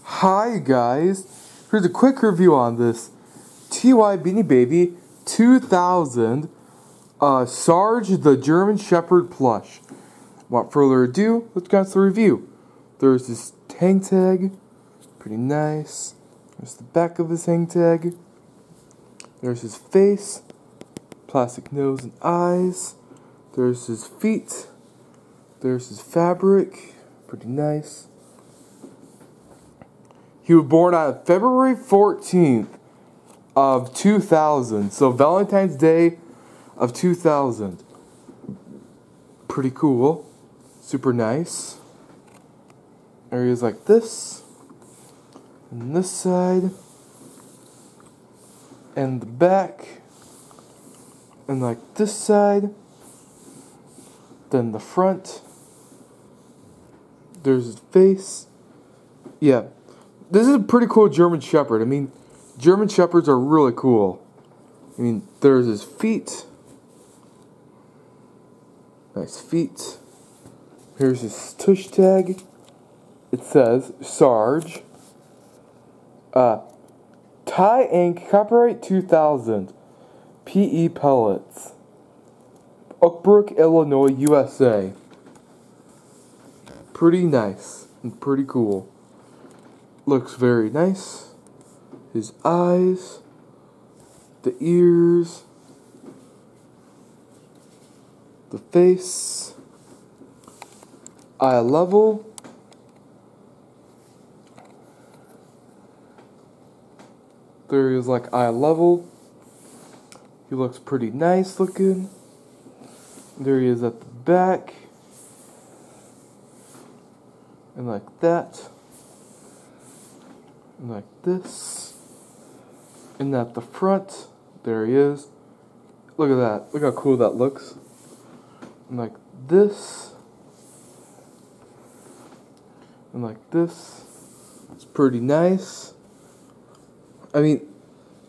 Hi guys, here's a quick review on this TY Beanie Baby 2000 Sarge the German Shepherd plush. Without further ado, let's get into the review. There's this hang tag, pretty nice. There's the back of his hang tag. There's his face, plastic nose and eyes. There's his feet. There's his fabric, pretty nice. He was born on February 14th of 2000. So Valentine's Day of 2000. Pretty cool. Super nice. Areas like this. And this side. And the back. And like this side. Then the front. There's his face. Yeah. This is a pretty cool German Shepherd. I mean, German Shepherds are really cool. I mean, there's his feet. Nice feet. Here's his tush tag. It says, Sarge. Tie Ink, copyright 2000. PE Pellets. Oak Brook, Illinois, USA. Pretty nice and pretty cool. Looks very nice. His eyes, the ears, the face, eye level. There he is, like eye level. He looks pretty nice looking. There he is at the back. And like that. And like this. And at the front, there he is. Look at that. Look how cool that looks. And like this. And like this. It's pretty nice. I mean,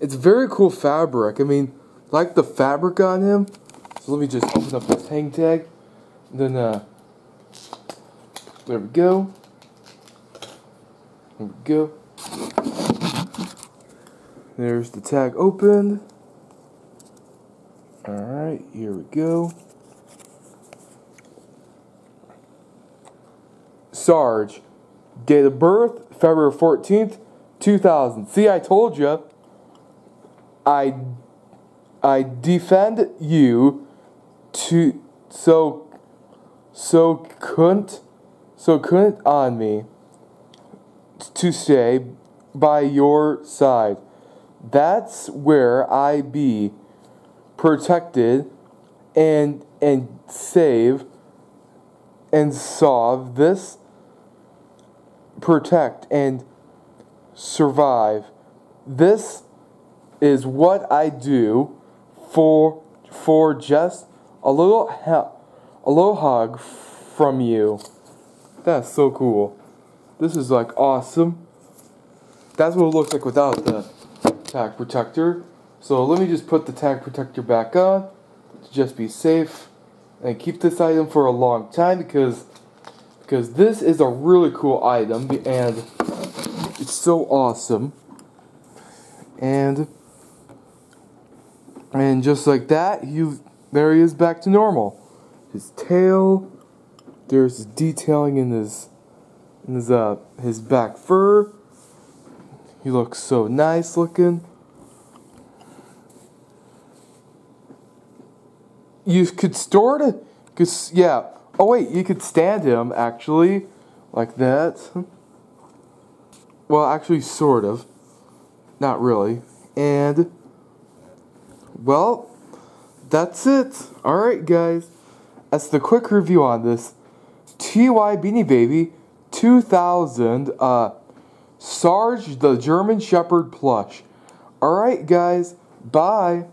it's very cool fabric. I mean, like the fabric on him. So let me just open up this hang tag. And then, there we go. There we go. There's the tag opened. Alright, here we go. Sarge. Date of birth, February 14th, 2000. See, I told you. I defend you to so couldn't on me to stay by your side. That's where I be protected and save and solve this, protect and survive. This is what I do for just a little hug from you. That's so cool. This is like awesome. That's what it looks like without the tag protector. So let me just put the tag protector back on to just be safe and keep this item for a long time because this is a really cool item and it's so awesome. And just like that, there he is back to normal. His tail, there's his detailing in his back fur. He looks so nice looking. You could store it, yeah. Oh wait, you could stand him actually, like that. Well, actually, sort of. Not really. And, well, that's it. Alright, guys. That's the quick review on this TY Beanie Baby 2000 Sarge the German Shepherd plush. Alright, guys. Bye.